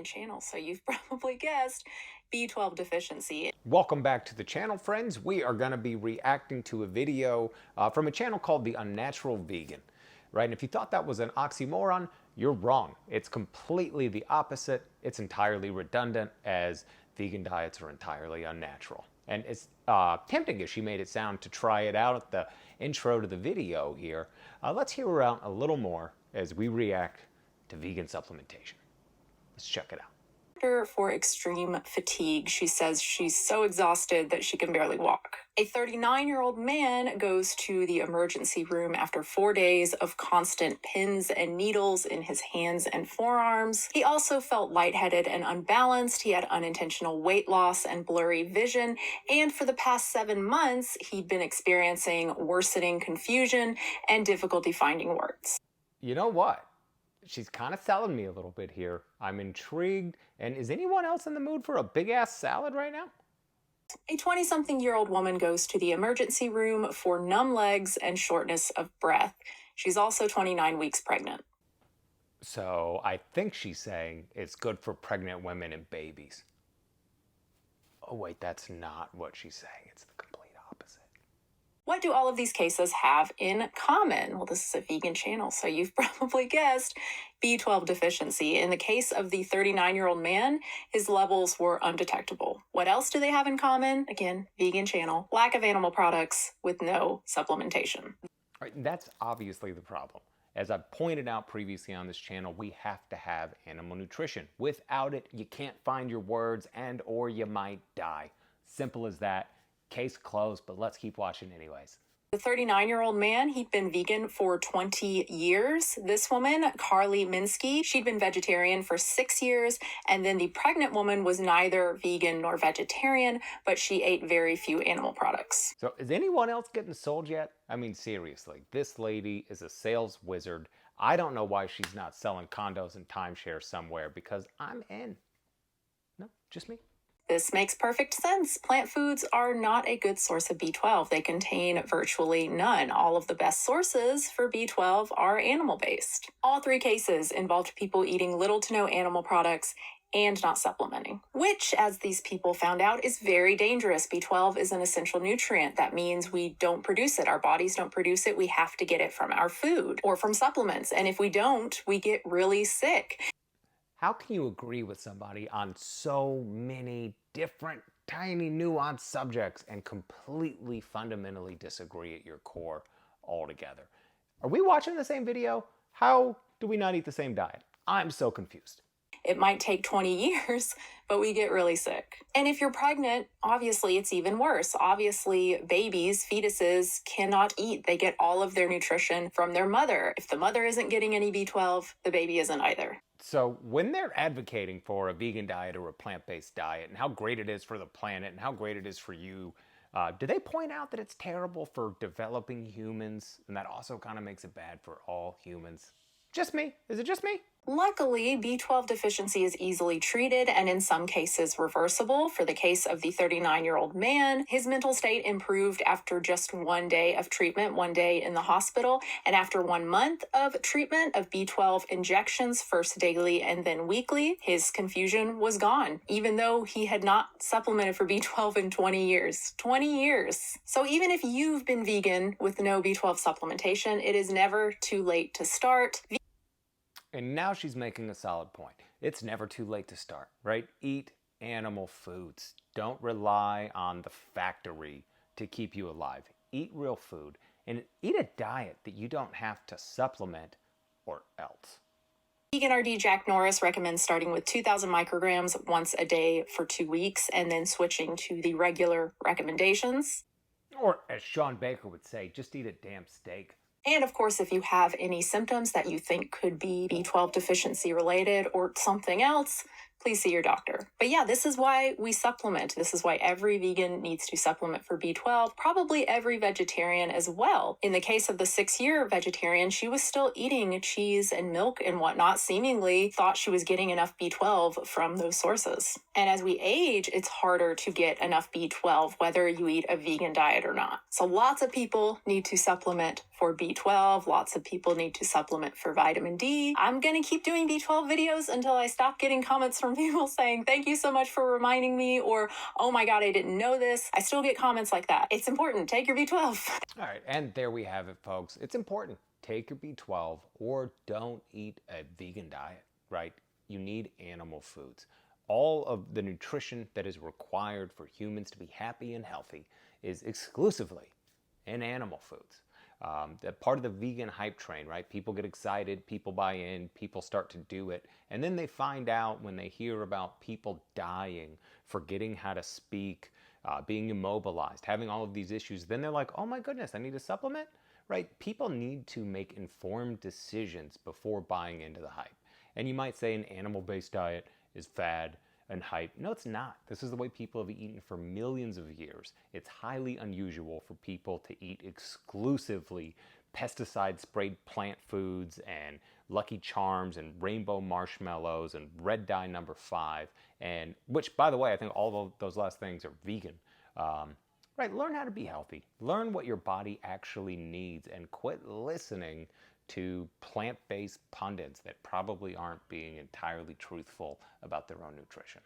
channel, so you've probably guessed B12 deficiency. Welcome back to the channel, friends. We are going to be reacting to a video from a channel called the Unnatural Vegan, right? And if you thought that was an oxymoron, you're wrong. It's completely the opposite. It's entirely redundant, as vegan diets are entirely unnatural. And it's tempting as she made it sound to try it out at the intro to the video here. Let's hear her out a little more as we react to vegan supplementation. Let's check it out. For extreme fatigue. She says she's so exhausted that she can barely walk. A 39-year-old man goes to the emergency room after 4 days of constant pins and needles in his hands and forearms. He also felt lightheaded and unbalanced. He had unintentional weight loss and blurry vision. And for the past 7 months, he'd been experiencing worsening confusion and difficulty finding words. You know what? She's kind of selling me a little bit here. I'm intrigued. And is anyone else in the mood for a big-ass salad right now? A 20-something-year-old woman goes to the emergency room for numb legs and shortness of breath. She's also 29 weeks pregnant. So I think she's saying it's good for pregnant women and babies. Oh wait, that's not what she's saying. It's the complete opposite. What do all of these cases have in common? Well, this is a vegan channel, so you've probably guessed B12 deficiency. In the case of the 39-year-old man, his levels were undetectable. What else do they have in common? Again, vegan channel. Lack of animal products with no supplementation. All right, that's obviously the problem. As I've pointed out previously on this channel, we have to have animal nutrition. Without it, you can't find your words or you might die. Simple as that. Case closed, but let's keep watching anyways. The 39-year-old man, he'd been vegan for 20 years. This woman, Carly Minsky, she'd been vegetarian for 6 years. And then the pregnant woman was neither vegan nor vegetarian, but she ate very few animal products. So is anyone else getting sold yet? I mean, seriously, this lady is a sales wizard. I don't know why she's not selling condos and timeshare somewhere, because I'm in. No, just me. This makes perfect sense. Plant foods are not a good source of B12. They contain virtually none. All of the best sources for B12 are animal-based. All 3 cases involved people eating little to no animal products and not supplementing, which, as these people found out, is very dangerous. B12 is an essential nutrient. That means we don't produce it. Our bodies don't produce it. We have to get it from our food or from supplements. And if we don't, we get really sick. How can you agree with somebody on so many different, tiny, nuanced subjects and completely fundamentally disagree at your core altogether? Are we watching the same video? How do we not eat the same diet? I'm so confused. It might take 20 years, but we get really sick. And if you're pregnant, obviously it's even worse. Obviously, babies, fetuses cannot eat. They get all of their nutrition from their mother. If the mother isn't getting any B12, the baby isn't either. So when they're advocating for a vegan diet or a plant-based diet and how great it is for the planet and how great it is for you, do they point out that it's terrible for developing humans? And that also kind of makes it bad for all humans? Just me? Is it just me? Luckily, B12 deficiency is easily treated and in some cases reversible. For the case of the 39-year-old man, his mental state improved after just 1 day of treatment, 1 day in the hospital. And after 1 month of treatment of B12 injections, first daily and then weekly, his confusion was gone, even though he had not supplemented for B12 in 20 years. 20 years. So even if you've been vegan with no B12 supplementation, it is never too late to start. And now she's making a solid point. It's never too late to start, right? Eat animal foods. Don't rely on the factory to keep you alive. Eat real food and eat a diet that you don't have to supplement or else. Vegan RD Jack Norris recommends starting with 2,000 micrograms once a day for 2 weeks and then switching to the regular recommendations. Or as Sean Baker would say, just eat a damn steak. And of course, if you have any symptoms that you think could be B12 deficiency related or something else, please see your doctor. But yeah, this is why we supplement. This is why every vegan needs to supplement for B12, probably every vegetarian as well. In the case of the 6-year vegetarian, she was still eating cheese and milk and whatnot, seemingly thought she was getting enough B12 from those sources. And as we age, it's harder to get enough B12, whether you eat a vegan diet or not. So lots of people need to supplement for B12. Lots of people need to supplement for vitamin D. I'm going to keep doing B12 videos until I stop getting comments from from people saying, thank you so much for reminding me, or, oh my God, I didn't know this. I still get comments like that. It's important. Take your B12. All right, and there we have it, folks. It's important. Take your B12 or don't eat a vegan diet, right? You need animal foods. All of the nutrition that is required for humans to be happy and healthy is exclusively in animal foods. That part of the vegan hype train, right? People get excited, people buy in, people start to do it, and then they find out when they hear about people dying, forgetting how to speak, being immobilized, having all of these issues, then they're like, oh my goodness, I need a supplement, right? People need to make informed decisions before buying into the hype. And you might say an animal-based diet is fad and hype. No, it's not. This is the way people have eaten for millions of years. It's highly unusual for people to eat exclusively pesticide-sprayed plant foods and Lucky Charms and rainbow marshmallows and red dye number 5, and which, by the way, I think all of those last things are vegan. Right, learn how to be healthy. Learn what your body actually needs and quit listening to plant-based pundits that probably aren't being entirely truthful about their own nutrition.